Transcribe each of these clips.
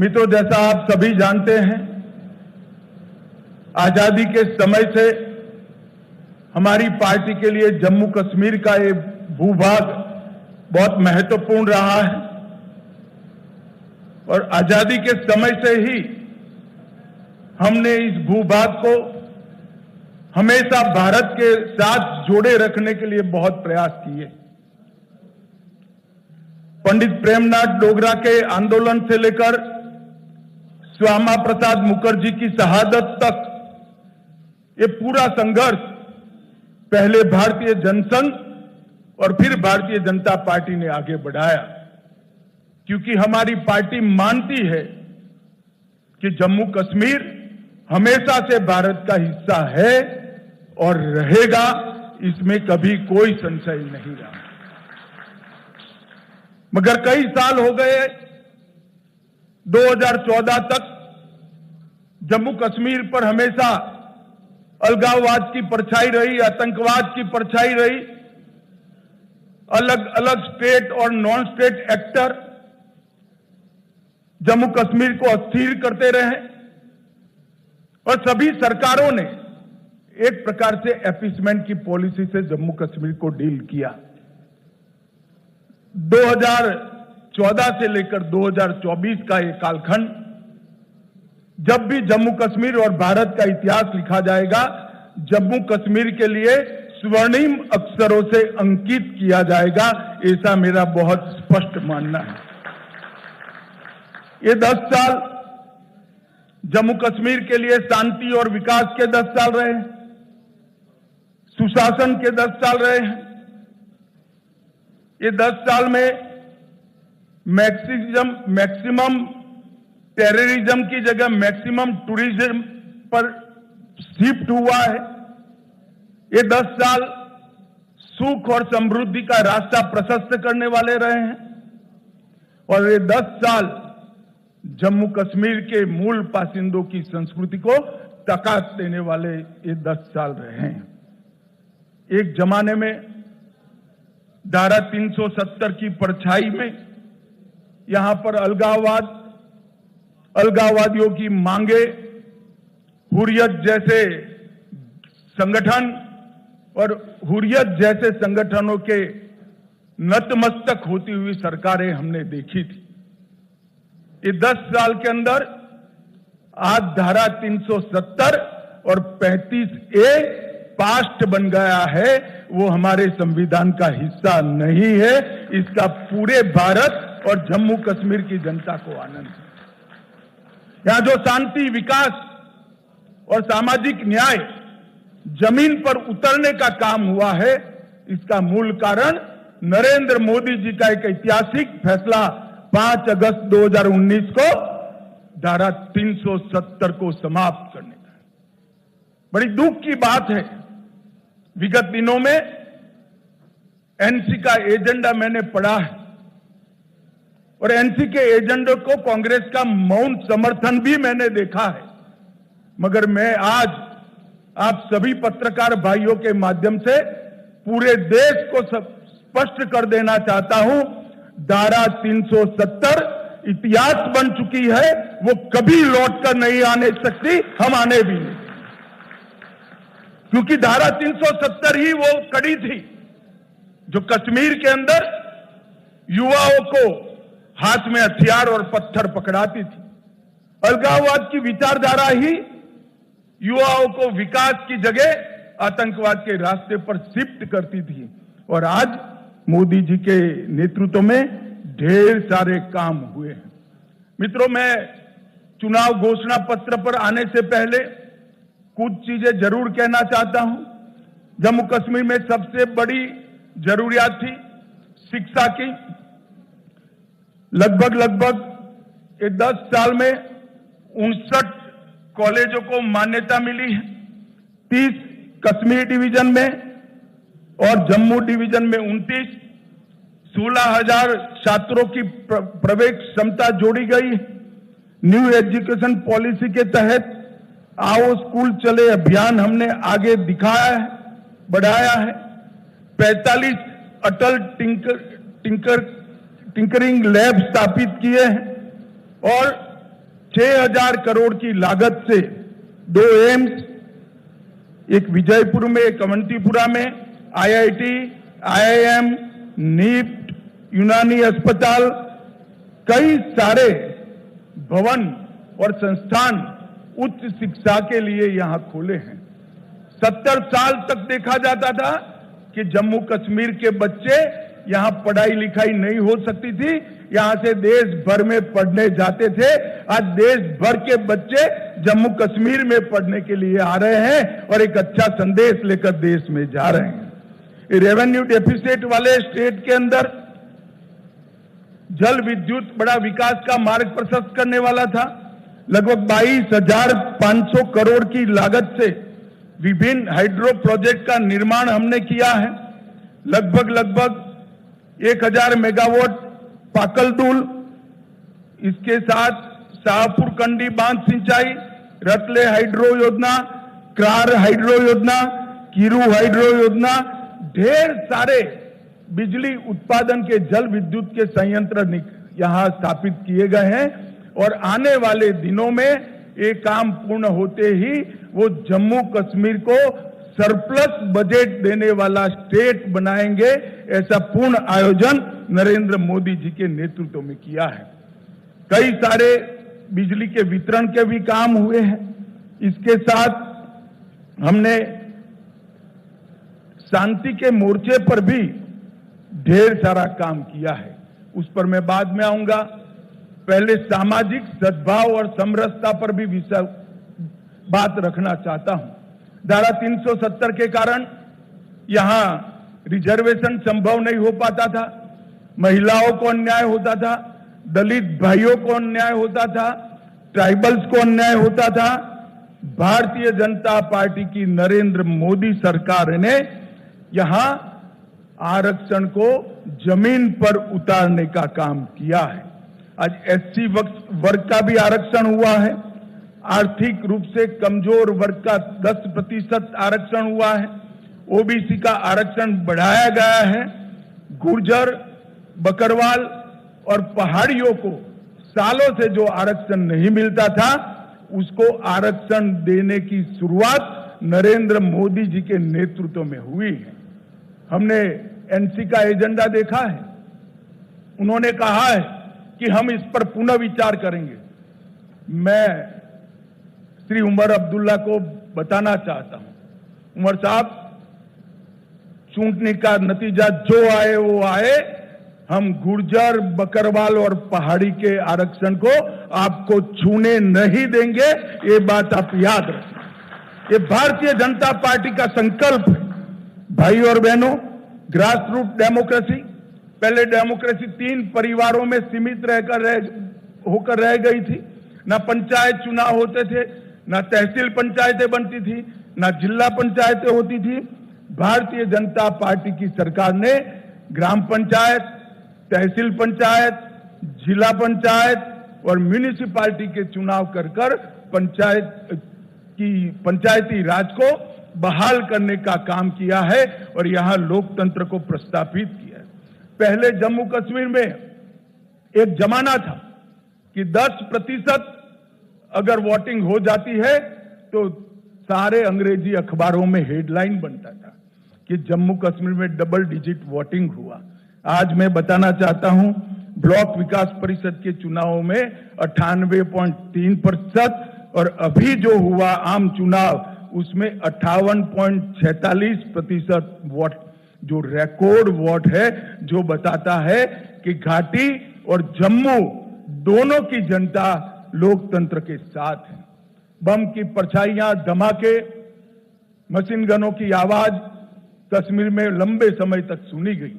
मित्रों, जैसा आप सभी जानते हैं, आजादी के समय से हमारी पार्टी के लिए जम्मू कश्मीर का ये भूभाग बहुत महत्वपूर्ण रहा है और आजादी के समय से ही हमने इस भूभाग को हमेशा भारत के साथ जोड़े रखने के लिए बहुत प्रयास किए। पंडित प्रेमनाथ डोगरा के आंदोलन से लेकर श्यामा प्रसाद मुखर्जी की शहादत तक ये पूरा संघर्ष पहले भारतीय जनसंघ और फिर भारतीय जनता पार्टी ने आगे बढ़ाया, क्योंकि हमारी पार्टी मानती है कि जम्मू कश्मीर हमेशा से भारत का हिस्सा है और रहेगा, इसमें कभी कोई संशय नहीं रहा। मगर कई साल हो गए, 2014 तक जम्मू कश्मीर पर हमेशा अलगाववाद की परछाई रही, आतंकवाद की परछाई रही। अलग अलग स्टेट और non state actor Jammu Kashmir को अस्थिर करते रहे और सभी सरकारों ने एक प्रकार से अपीसमेंट की पॉलिसी से जम्मू कश्मीर को डील किया। 2014 से लेकर 2024 का ये कालखंड, जब भी जम्मू कश्मीर और भारत का इतिहास लिखा जाएगा, जम्मू कश्मीर के लिए स्वर्णिम अक्षरों से अंकित किया जाएगा, ऐसा मेरा बहुत स्पष्ट मानना है। ये 10 साल जम्मू कश्मीर के लिए शांति और विकास के 10 साल रहे, सुशासन के 10 साल रहे हैं। ये 10 साल में मैक्सिमम टेररिज्म की जगह मैक्सिमम टूरिज्म पर शिफ्ट हुआ है। ये 10 साल सुख और समृद्धि का रास्ता प्रशस्त करने वाले रहे हैं और ये 10 साल जम्मू कश्मीर के मूल बासिंदों की संस्कृति को टकास देने वाले ये 10 साल रहे हैं। एक जमाने में धारा 370 की परछाई में यहां पर अलगाववादियों की मांगे, हुर्रियत जैसे संगठन और हुर्रियत जैसे संगठनों के नतमस्तक होती हुई सरकारें हमने देखी थी। ये 10 साल के अंदर आज धारा 370 और 35A पास्ट बन गया है, वो हमारे संविधान का हिस्सा नहीं है। इसका पूरे भारत और जम्मू कश्मीर की जनता को आनंद है। यहां जो शांति, विकास और सामाजिक न्याय जमीन पर उतरने का काम हुआ है, इसका मूल कारण नरेंद्र मोदी जी का एक ऐतिहासिक फैसला 5 अगस्त 2019 को धारा 370 को समाप्त करने का। बड़ी दुख की बात है, विगत दिनों में एनसी का एजेंडा मैंने पढ़ा है और एनसी के एजेंडे को कांग्रेस का मौन समर्थन भी मैंने देखा है। मगर मैं आज आप सभी पत्रकार भाइयों के माध्यम से पूरे देश को स्पष्ट कर देना चाहता हूं, धारा 370 इतिहास बन चुकी है, वो कभी लौटकर नहीं आने सकती, हम आने भी नहीं, क्योंकि धारा 370 ही वो कड़ी थी जो कश्मीर के अंदर युवाओं को हाथ में हथियार और पत्थर पकड़ाती थी। अलगाववाद की विचारधारा ही युवाओं को विकास की जगह आतंकवाद के रास्ते पर शिफ्ट करती थी और आज मोदी जी के नेतृत्व में ढेर सारे काम हुए हैं। मित्रों, मैं चुनाव घोषणा पत्र पर आने से पहले कुछ चीजें जरूर कहना चाहता हूं। जम्मू कश्मीर में सबसे बड़ी जरूरियात थी शिक्षा की। लगभग 10 साल में 59 कॉलेजों को मान्यता मिली है। 30 कश्मीर डिवीजन में और जम्मू डिवीजन में 29, 16,000 छात्रों की प्रवेश क्षमता जोड़ी गई। न्यू एजुकेशन पॉलिसी के तहत आओ स्कूल चले अभियान हमने आगे दिखाया है, बढ़ाया है। 45 अटल टिंकरिंग लैब स्थापित किए हैं और 6,000 करोड़ की लागत से 2 एम्स, एक विजयपुर में, एक अवंतीपुरा में, IIT, IIM, नीट, यूनानी अस्पताल, कई सारे भवन और संस्थान उच्च शिक्षा के लिए यहां खोले हैं। 70 साल तक देखा जाता था कि जम्मू कश्मीर के बच्चे यहां पढ़ाई लिखाई नहीं हो सकती थी, यहां से देश भर में पढ़ने जाते थे। आज देश भर के बच्चे जम्मू कश्मीर में पढ़ने के लिए आ रहे हैं और एक अच्छा संदेश लेकर देश में जा रहे हैं। रेवेन्यू डेफिसिट वाले स्टेट के अंदर जल विद्युत बड़ा विकास का मार्ग प्रशस्त करने वाला था। लगभग 22,500 करोड़ की लागत से विभिन्न हाइड्रो प्रोजेक्ट का निर्माण हमने किया है। लगभग 1,000 मेगावाट पाकलदुल, इसके साथ शाहपुर कंडी बांध सिंचाई, रतले हाइड्रो योजना, क्रार हाइड्रो योजना, कीरू हाइड्रो योजना, ढेर सारे बिजली उत्पादन के जल विद्युत के संयंत्र यहां स्थापित किए गए हैं और आने वाले दिनों में ये काम पूर्ण होते ही वो जम्मू कश्मीर को सरप्लस बजट देने वाला स्टेट बनाएंगे। ऐसा पूर्ण आयोजन नरेंद्र मोदी जी के नेतृत्व में किया है। कई सारे बिजली के वितरण के भी काम हुए हैं। इसके साथ हमने शांति के मोर्चे पर भी ढेर सारा काम किया है, उस पर मैं बाद में आऊंगा। पहले सामाजिक सद्भाव और समरसता पर भी बात रखना चाहता हूं। धारा 370 के कारण यहां रिजर्वेशन संभव नहीं हो पाता था, महिलाओं को अन्याय होता था, दलित भाइयों को अन्याय होता था, ट्राइबल्स को अन्याय होता था। भारतीय जनता पार्टी की नरेंद्र मोदी सरकार ने यहां आरक्षण को जमीन पर उतारने का काम किया है। आज SC वर्ग का भी आरक्षण हुआ है, आर्थिक रूप से कमजोर वर्ग का 10% आरक्षण हुआ है, OBC का आरक्षण बढ़ाया गया है। गुर्जर, बकरवाल और पहाड़ियों को सालों से जो आरक्षण नहीं मिलता था, उसको आरक्षण देने की शुरुआत नरेंद्र मोदी जी के नेतृत्व में हुई है। हमने NC का एजेंडा देखा है, उन्होंने कहा है कि हम इस पर पुनः विचार करेंगे। मैं श्री उमर अब्दुल्ला को बताना चाहता हूं, उमर साहब, चूंटनी का नतीजा जो आए वो आए, हम गुर्जर, बकरवाल और पहाड़ी के आरक्षण को आपको छूने नहीं देंगे, ये बात आप याद रखें। ये भारतीय जनता पार्टी का संकल्प है। भाई और बहनों, ग्रास रूट डेमोक्रेसी, पहले डेमोक्रेसी 3 परिवारों में सीमित होकर रह गई थी। ना पंचायत चुनाव होते थे, ना तहसील पंचायतें बनती थी, ना जिला पंचायतें होती थी। भारतीय जनता पार्टी की सरकार ने ग्राम पंचायत, तहसील पंचायत, जिला पंचायत और म्यूनिसिपैलिटी के चुनाव कर पंचायती राज को बहाल करने का काम किया है और यहां लोकतंत्र को प्रस्थापित किया है। पहले जम्मू कश्मीर में एक जमाना था कि 10% अगर वोटिंग हो जाती है तो सारे अंग्रेजी अखबारों में हेडलाइन बनता था कि जम्मू कश्मीर में डबल डिजिट वोटिंग हुआ। आज मैं बताना चाहता हूं, ब्लॉक विकास परिषद के चुनावों में 98.3% और अभी जो हुआ आम चुनाव उसमें 58.46% वोट, जो रिकॉर्ड वोट है, जो बताता है कि घाटी और जम्मू दोनों की जनता लोकतंत्र के साथ है। बम की परछाइयां, धमाके, मशीन गनों की आवाज कश्मीर में लंबे समय तक सुनी गई।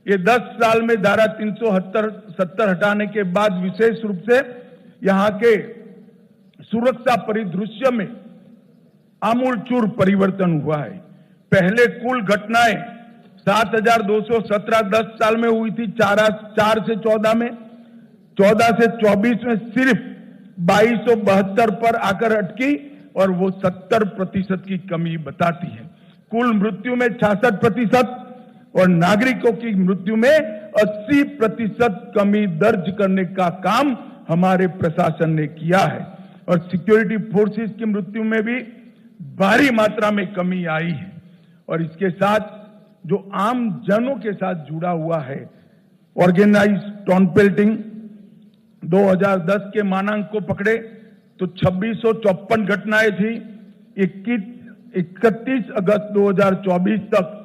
ये 10 साल में धारा 370 हटाने के बाद विशेष रूप से यहां के सुरक्षा परिदृश्य में आमूलचूर परिवर्तन हुआ है। पहले कुल घटनाएं 7,217 10 साल में हुई थी, 4 से 14 में, 14 से 24 में सिर्फ 2272 पर आकर अटकी और वो 70% की कमी बताती है। कुल मृत्यु में 66% और नागरिकों की मृत्यु में 80% कमी दर्ज करने का काम हमारे प्रशासन ने किया है और सिक्योरिटी फोर्सेस की मृत्यु में भी भारी मात्रा में कमी आई है। और इसके साथ जो आम जनों के साथ जुड़ा हुआ है, ऑर्गेनाइज स्टोन पेल्टिंग 2010 के मानांक को पकड़े तो 2654 घटनाएं थी। 31 अगस्त 2024 तक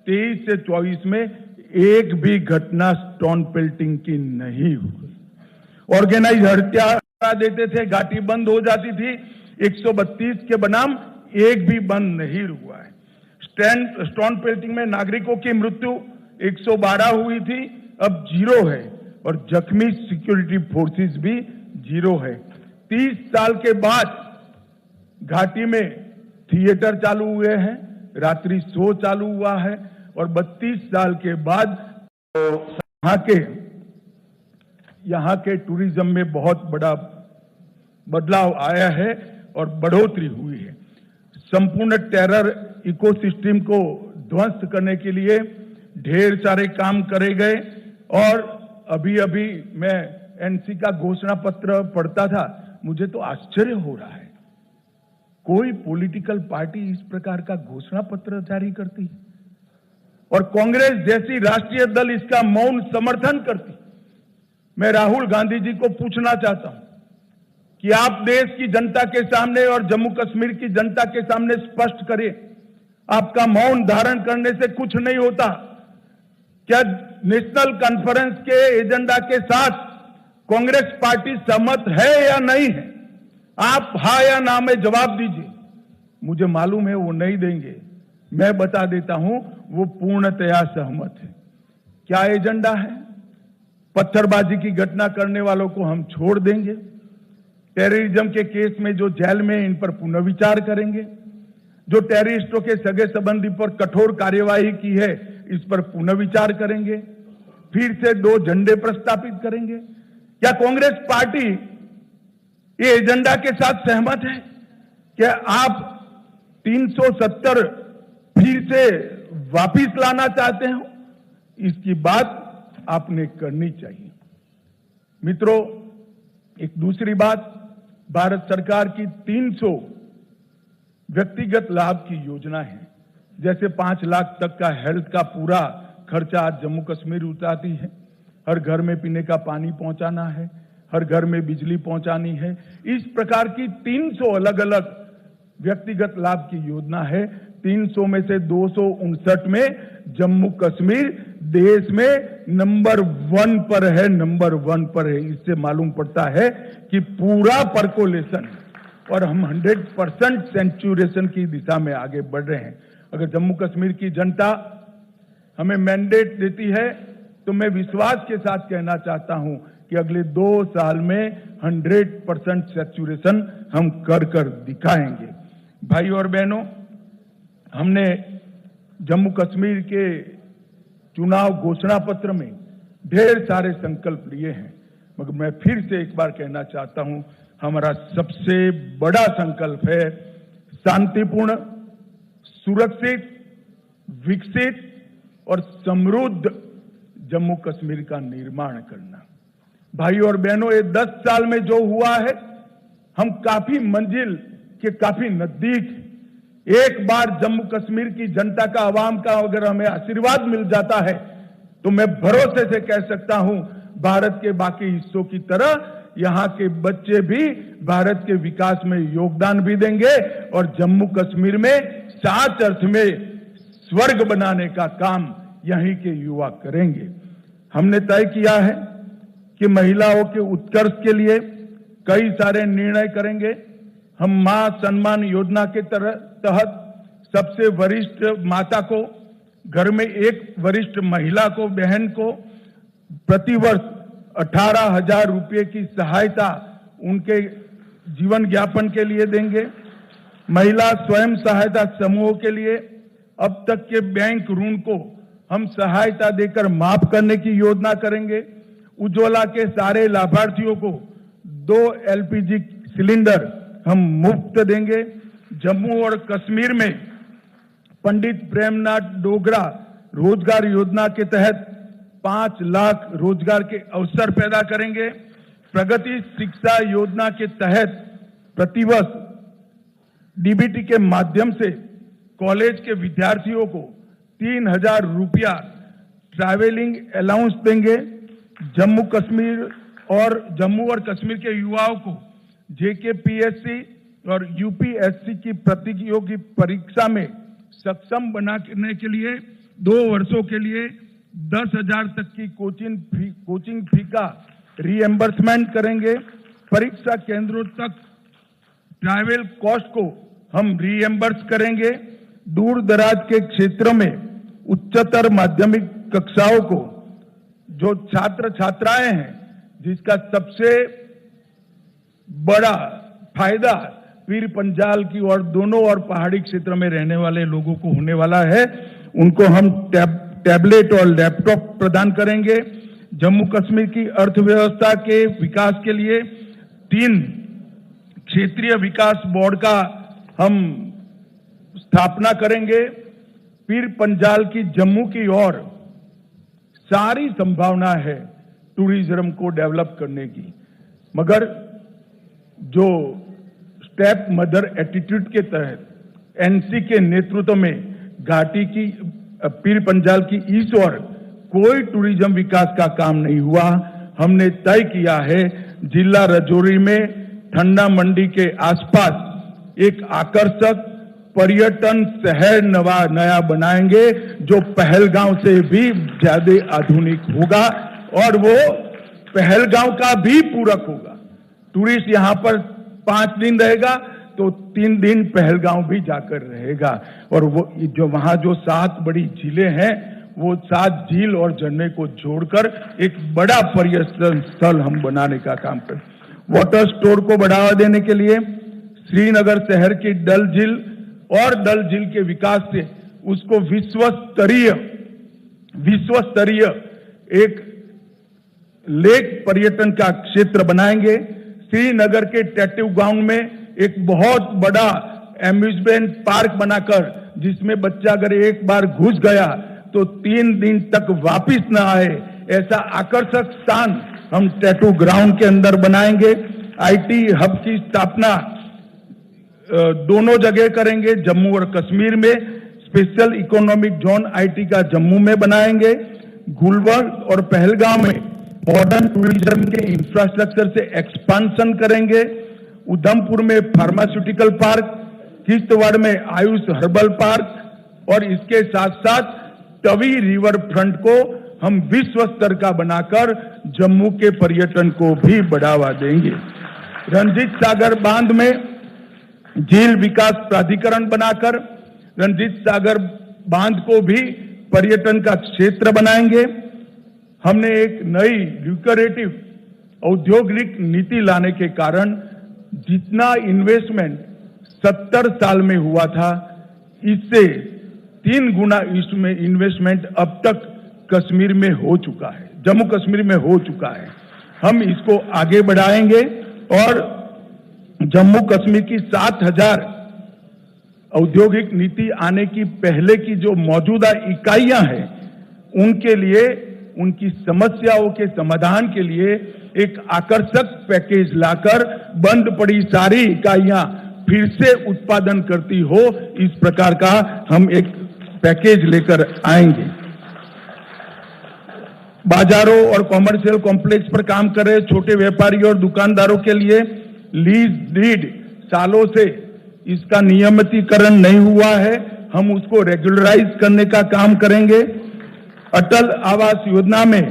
23 से 24 में एक भी घटना स्टोन पेल्टिंग की नहीं हुई। ऑर्गेनाइज हत्या देते थे, घाटी बंद हो जाती थी, 132 के बनाम एक भी बंद नहीं हुआ है। स्टोन पेल्टिंग में नागरिकों की मृत्यु 112 हुई थी, अब 0 है और जख्मी सिक्योरिटी फोर्सेस भी 0 है। 30 साल के बाद घाटी में थिएटर चालू हुए हैं, रात्रि शो चालू हुआ है और 32 साल के बाद यहाँ के टूरिज्म में बहुत बड़ा बदलाव आया है और बढ़ोतरी हुई है। संपूर्ण टेरर इकोसिस्टम को ध्वस्त करने के लिए ढेर सारे काम करे गए और अभी मैं एनसी का घोषणा पत्र पढ़ता था, मुझे तो आश्चर्य हो रहा है, कोई पॉलिटिकल पार्टी इस प्रकार का घोषणा पत्र जारी करती है और कांग्रेस जैसी राष्ट्रीय दल इसका मौन समर्थन करती। मैं राहुल गांधी जी को पूछना चाहता हूं कि आप देश की जनता के सामने और जम्मू कश्मीर की जनता के सामने स्पष्ट करें, आपका मौन धारण करने से कुछ नहीं होता। क्या नेशनल कॉन्फ्रेंस के एजेंडा के साथ कांग्रेस पार्टी सहमत है या नहीं है? आप हाँ या ना में जवाब दीजिए। मुझे मालूम है वो नहीं देंगे, मैं बता देता हूं वो पूर्णतया सहमत है। क्या एजेंडा है? पत्थरबाजी की घटना करने वालों को हम छोड़ देंगे, टेररिज्म के केस में जो जेल में इन पर पुनर्विचार करेंगे, जो टेररिस्टों के सगे संबंधी पर कठोर कार्यवाही की है इस पर पुनर्विचार करेंगे, फिर से 2 झंडे प्रस्तापित करेंगे। क्या कांग्रेस पार्टी ये एजेंडा के साथ सहमत है? क्या आप 370 फिर से वापिस लाना चाहते हो? इसकी बात आपने करनी चाहिए। मित्रों, एक दूसरी बात, भारत सरकार की 300 व्यक्तिगत लाभ की योजना है। जैसे 5 लाख तक का हेल्थ का पूरा खर्चा आज जम्मू कश्मीर उठाती है, हर घर में पीने का पानी पहुंचाना है, हर घर में बिजली पहुंचानी है। इस प्रकार की 300 अलग अलग व्यक्तिगत लाभ की योजना है। 300 में से 259 में जम्मू कश्मीर देश में नंबर 1 पर है, नंबर 1 पर है। इससे मालूम पड़ता है कि पूरा परकोलेशन और हम 100% सेंचुरेशन की दिशा में आगे बढ़ रहे हैं। अगर जम्मू कश्मीर की जनता हमें मैंडेट देती है तो मैं विश्वास के साथ कहना चाहता हूं कि अगले 2 साल में 100% सेचुरेशन हम कर दिखाएंगे। भाई और बहनों, हमने जम्मू कश्मीर के चुनाव घोषणा पत्र में ढेर सारे संकल्प लिए हैं, मगर मैं फिर से एक बार कहना चाहता हूं, हमारा सबसे बड़ा संकल्प है शांतिपूर्ण, सुरक्षित, विकसित और समृद्ध जम्मू कश्मीर का निर्माण करना। भाई और बहनों, ये 10 साल में जो हुआ है, हम काफी मंजिल के काफी नजदीक। एक बार जम्मू कश्मीर की जनता का, आवाम का अगर हमें आशीर्वाद मिल जाता है तो मैं भरोसे से कह सकता हूं, भारत के बाकी हिस्सों की तरह यहां के बच्चे भी भारत के विकास में योगदान भी देंगे और जम्मू कश्मीर में सच अर्थ में स्वर्ग बनाने का काम यहीं के युवा करेंगे। हमने तय किया है कि महिलाओं के उत्कर्ष के लिए कई सारे निर्णय करेंगे। हम मां सम्मान योजना के तहत सबसे वरिष्ठ माता को, घर में एक वरिष्ठ महिला को, बहन को प्रतिवर्ष 18,000 रुपये की सहायता उनके जीवन यापन के लिए देंगे। महिला स्वयं सहायता समूहों के लिए अब तक के बैंक ऋण को हम सहायता देकर माफ करने की योजना करेंगे। उज्ज्वला के सारे लाभार्थियों को 2 LPG सिलेंडर हम मुफ्त देंगे। जम्मू और कश्मीर में पंडित प्रेमनाथ डोगरा रोजगार योजना के तहत 5 लाख रोजगार के अवसर पैदा करेंगे। प्रगति शिक्षा योजना के तहत प्रतिवर्ष डीबीटी के माध्यम से कॉलेज के विद्यार्थियों को 3,000 रुपया ट्रैवलिंग अलाउंस देंगे। जम्मू और कश्मीर के युवाओं को जेकेपीएससी और यूपीएससी की प्रतियोगी परीक्षा में सक्षम बनाने के लिए 2 वर्षों के लिए 10,000 तक की कोचिंग फी का रीएम्बर्समेंट करेंगे। परीक्षा केंद्रों तक ट्रैवल कॉस्ट को हम रीएम्बर्स करेंगे। दूर दराज के क्षेत्रों में उच्चतर माध्यमिक कक्षाओं को जो छात्र छात्राएं हैं, जिसका सबसे बड़ा फायदा पीर पंजाल की और दोनों और पहाड़ी क्षेत्र में रहने वाले लोगों को होने वाला है, उनको हम टैबलेट और लैपटॉप प्रदान करेंगे। जम्मू कश्मीर की अर्थव्यवस्था के विकास के लिए 3 क्षेत्रीय विकास बोर्ड का हम स्थापना करेंगे। पीर पंजाल की जम्मू की ओर सारी संभावना है टूरिज्म को डेवलप करने की, मगर जो स्टेप मदर एटीट्यूड के तहत एनसी के नेतृत्व में घाटी की पीर पंजाल की इस ओर कोई टूरिज्म विकास का काम नहीं हुआ। हमने तय किया है जिला राजौरी में ठंडा मंडी के आसपास एक आकर्षक पर्यटन शहर नया बनाएंगे जो पहलगांव से भी ज्यादा आधुनिक होगा और वो पहलगांव का भी पूरक होगा। टूरिस्ट यहां पर 5 दिन रहेगा तो 3 दिन पहलगांव भी जाकर रहेगा और वो जो वहां जो 7 बड़ी झीलें हैं वो 7 झील और झरने को जोड़कर एक बड़ा पर्यटन स्थल हम बनाने का काम करें। वाटर स्टोर को बढ़ावा देने के लिए श्रीनगर शहर की डल झील और डल झील के विकास से उसको विश्व स्तरीय एक लेक पर्यटन का क्षेत्र बनाएंगे। श्रीनगर के टैटू गांव में एक बहुत बड़ा एम्यूजमेंट पार्क बनाकर जिसमें बच्चा अगर एक बार घुस गया तो 3 दिन तक वापिस न आए, ऐसा आकर्षक स्थान हम टैटू ग्राउंड के अंदर बनाएंगे। आईटी हब की स्थापना दोनों जगह करेंगे। जम्मू और कश्मीर में स्पेशल इकोनॉमिक जोन आईटी का जम्मू में बनाएंगे। गुलबर्ग और पहलगांव में मॉडर्न टूरिज्म के इंफ्रास्ट्रक्चर से एक्सपांशन करेंगे। उधमपुर में फार्मास्यूटिकल पार्क, किश्तवाड़ में आयुष हर्बल पार्क और इसके साथ साथ तवी रिवर फ्रंट को हम विश्व स्तर का बनाकर जम्मू के पर्यटन को भी बढ़ावा देंगे। रंजीत सागर बांध में झील विकास प्राधिकरण बनाकर रंजीत सागर बांध को भी पर्यटन का क्षेत्र बनाएंगे। हमने एक नई ल्यूक्रेटिव औद्योगिक नीति लाने के कारण जितना इन्वेस्टमेंट 70 साल में हुआ था, इससे 3 गुना इसमें इन्वेस्टमेंट अब तक कश्मीर में हो चुका है, जम्मू कश्मीर में हो चुका है। हम इसको आगे बढ़ाएंगे और जम्मू कश्मीर की 7,000 औद्योगिक नीति आने की पहले की जो मौजूदा इकाइयां हैं उनके लिए, उनकी समस्याओं के समाधान के लिए एक आकर्षक पैकेज लाकर बंद पड़ी सारी इकाइयां फिर से उत्पादन करती हो, इस प्रकार का हम एक पैकेज लेकर आएंगे। बाजारों और कॉमर्शियल कॉम्प्लेक्स पर काम कर रहे छोटे व्यापारियों और दुकानदारों के लिए लीज डीड सालों से इसका नियमितीकरण नहीं हुआ है, हम उसको रेगुलराइज करने का काम करेंगे। अटल आवास योजना में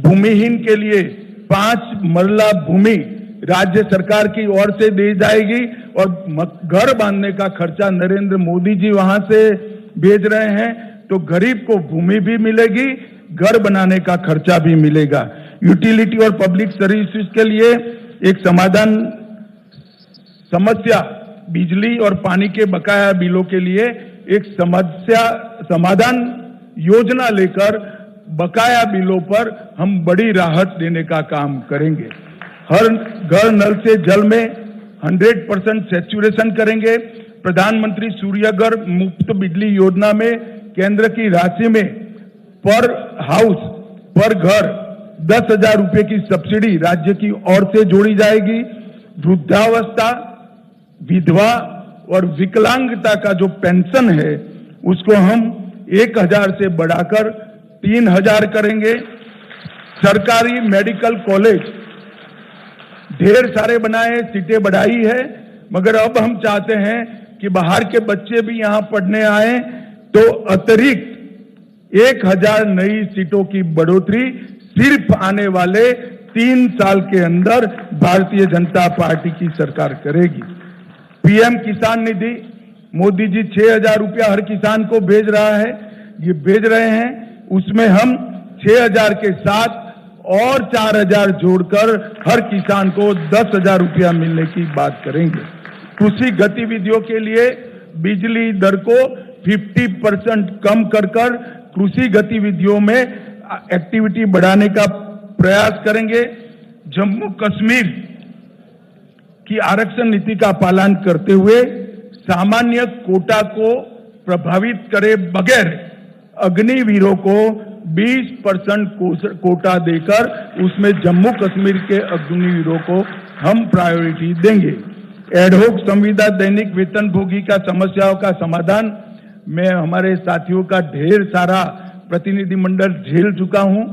भूमिहीन के लिए 5 मरला भूमि राज्य सरकार की ओर से दी जाएगी और घर बांधने का खर्चा नरेंद्र मोदी जी वहां से भेज रहे हैं, तो गरीब को भूमि भी मिलेगी, घर बनाने का खर्चा भी मिलेगा। यूटिलिटी और पब्लिक सर्विसेज के लिए एक समस्या बिजली और पानी के बकाया बिलों के लिए एक समाधान योजना लेकर बकाया बिलों पर हम बड़ी राहत देने का काम करेंगे। हर घर नल से जल में 100% सैचुरेशन करेंगे। प्रधानमंत्री सूर्यघर मुफ्त बिजली योजना में केंद्र की राशि में पर हाउस पर घर 10,000 रुपए की सब्सिडी राज्य की ओर से जोड़ी जाएगी। वृद्धावस्था, विधवा और विकलांगता का जो पेंशन है उसको हम 1,000 से बढ़ाकर 3,000 करेंगे। सरकारी मेडिकल कॉलेज ढेर सारे बनाए, सीटें बढ़ाई है, मगर अब हम चाहते हैं कि बाहर के बच्चे भी यहां पढ़ने आए, तो अतिरिक्त 1,000 नई सीटों की बढ़ोतरी सिर्फ आने वाले 3 साल के अंदर भारतीय जनता पार्टी की सरकार करेगी। पीएम किसान निधि, मोदी जी 6,000 रुपया हर किसान को भेज रहा है, ये भेज रहे हैं, उसमें हम 6,000 के साथ और 4,000 जोड़कर हर किसान को 10,000 रुपया मिलने की बात करेंगे। कृषि गतिविधियों के लिए बिजली दर को 50% कम कर कृषि गतिविधियों में एक्टिविटी बढ़ाने का प्रयास करेंगे। जम्मू कश्मीर की आरक्षण नीति का पालन करते हुए सामान्य कोटा को प्रभावित करे बगैर अग्निवीरों को 20% कोटा देकर उसमें जम्मू कश्मीर के अग्निवीरों को हम प्रायोरिटी देंगे। एडहोक संविदा दैनिक वेतनभोगी का समस्याओं का समाधान, मैं हमारे साथियों का ढेर सारा प्रतिनिधिमंडल झेल चुका हूं,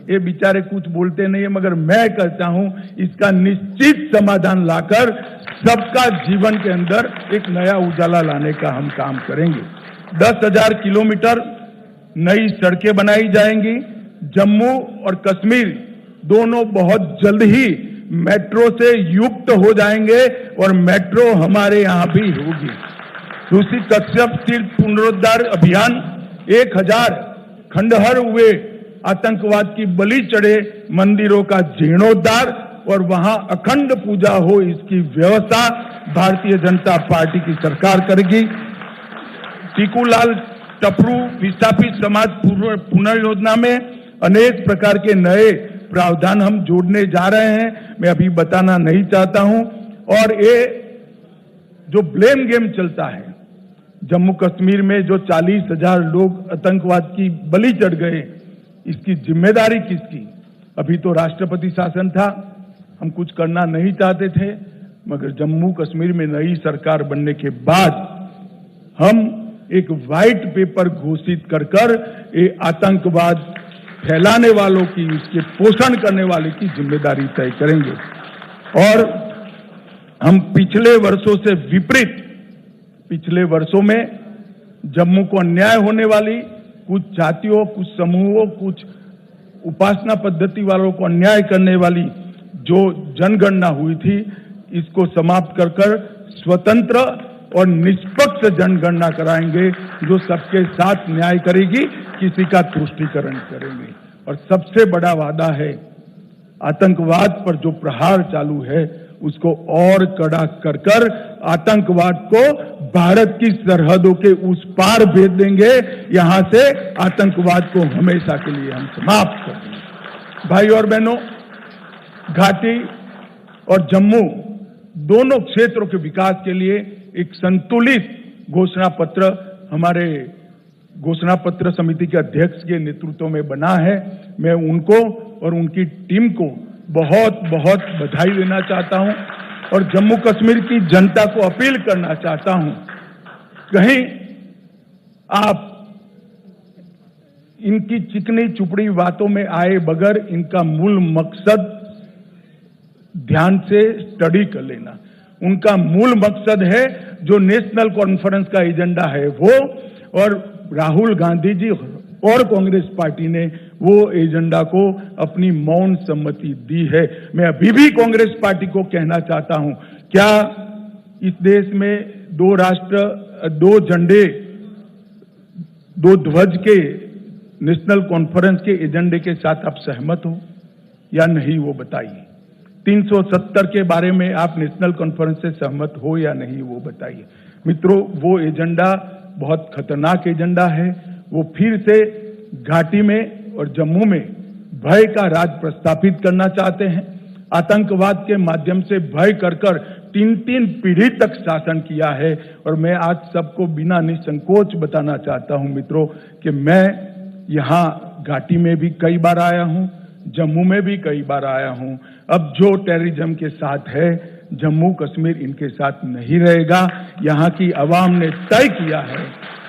ये बेचारे कुछ बोलते नहीं है, मगर मैं कहता हूं इसका निश्चित समाधान लाकर सबका जीवन के अंदर एक नया उजाला लाने का हम काम करेंगे। 10,000 किलोमीटर नई सड़कें बनाई जाएंगी। जम्मू और कश्मीर दोनों बहुत जल्द ही मेट्रो से युक्त हो जाएंगे और मेट्रो हमारे यहां भी होगी। दूसरी कश्यप तीर्थ पुनरुद्धार अभियान, 1,000 खंडहर हुए आतंकवाद की बलि चढ़े मंदिरों का जीर्णोद्धार और वहां अखंड पूजा हो, इसकी व्यवस्था भारतीय जनता पार्टी की सरकार करेगी। टीकूलाल टपरू विस्थापित समाज पुनर्योजना में अनेक प्रकार के नए प्रावधान हम जोड़ने जा रहे हैं, मैं अभी बताना नहीं चाहता हूं। और ये जो ब्लेम गेम चलता है, जम्मू कश्मीर में जो 40,000 लोग आतंकवाद की बलि चढ़ गए, इसकी जिम्मेदारी किसकी? अभी तो राष्ट्रपति शासन था, हम कुछ करना नहीं चाहते थे, मगर जम्मू कश्मीर में नई सरकार बनने के बाद हम एक व्हाइट पेपर घोषित कर ये आतंकवाद फैलाने वालों की, उसके पोषण करने वाले की जिम्मेदारी तय करेंगे। और हम पिछले वर्षों से विपरीत, पिछले वर्षों में जम्मू को अन्याय होने वाली कुछ जातियों, कुछ समूहों, कुछ उपासना पद्धति वालों को अन्याय करने वाली जो जनगणना हुई थी, इसको समाप्त कर स्वतंत्र और निष्पक्ष जनगणना कराएंगे जो सबके साथ न्याय करेगी, किसी का तुष्टीकरण करेंगे। और सबसे बड़ा वादा है, आतंकवाद पर जो प्रहार चालू है उसको और कड़ा कर आतंकवाद को भारत की सरहदों के उस पार भेज देंगे, यहां से आतंकवाद को हमेशा के लिए हम समाप्त कर देंगे। भाई और बहनों, घाटी और जम्मू दोनों क्षेत्रों के विकास के लिए एक संतुलित घोषणा पत्र हमारे घोषणा पत्र समिति के अध्यक्ष के नेतृत्व में बना है। मैं उनको और उनकी टीम को बहुत बहुत बधाई देना चाहता हूं और जम्मू कश्मीर की जनता को अपील करना चाहता हूं, कहीं आप इनकी चिकनी चुपड़ी बातों में आए बगैर इनका मूल मकसद ध्यान से स्टडी कर लेना। उनका मूल मकसद है जो नेशनल कॉन्फ्रेंस का एजेंडा है वो, और राहुल गांधी जी और कांग्रेस पार्टी ने वो एजेंडा को अपनी मौन सम्मति दी है। मैं अभी भी कांग्रेस पार्टी को कहना चाहता हूं, क्या इस देश में 2 राष्ट्र 2 झंडे 2 ध्वज के नेशनल कॉन्फ्रेंस के एजेंडे के साथ आप सहमत हो या नहीं, वो बताइए। 370 के बारे में आप नेशनल कॉन्फ्रेंस से सहमत हो या नहीं, वो बताइए। मित्रों, वो एजेंडा बहुत खतरनाक एजेंडा है। वो फिर से घाटी में और जम्मू में भय का राज प्रस्थापित करना चाहते हैं। आतंकवाद के माध्यम से भय कर 3 पीढ़ी तक शासन किया है। और मैं आज सबको बिना निसंकोच बताना चाहता हूं मित्रों कि मैं यहां घाटी में भी कई बार आया हूं, जम्मू में भी कई बार आया हूं। अब जो टेररिज्म के साथ है, जम्मू कश्मीर इनके साथ नहीं रहेगा। यहां की आवाम ने तय किया है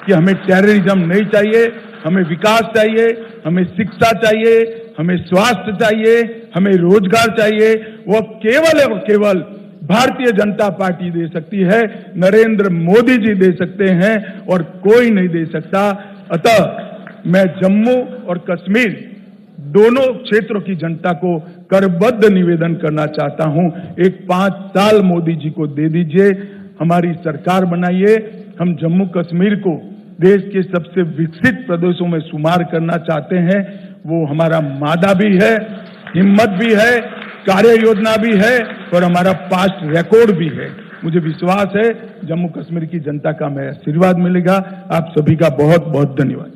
कि हमें टेररिज्म नहीं चाहिए, हमें विकास चाहिए, हमें शिक्षा चाहिए, हमें स्वास्थ्य चाहिए, हमें रोजगार चाहिए। वो केवल और केवल भारतीय जनता पार्टी दे सकती है, नरेंद्र मोदी जी दे सकते हैं और कोई नहीं दे सकता। अतः मैं जम्मू और कश्मीर दोनों क्षेत्रों की जनता को करबद्ध निवेदन करना चाहता हूं, एक 5 साल मोदी जी को दे दीजिए, हमारी सरकार बनाइए। हम जम्मू कश्मीर को देश के सबसे विकसित प्रदेशों में शुमार करना चाहते हैं। वो हमारा मादा भी है, हिम्मत भी है, कार्य योजना भी है और हमारा पास्ट रिकॉर्ड भी है। मुझे विश्वास है जम्मू कश्मीर की जनता का हमें आशीर्वाद मिलेगा। आप सभी का बहुत बहुत धन्यवाद।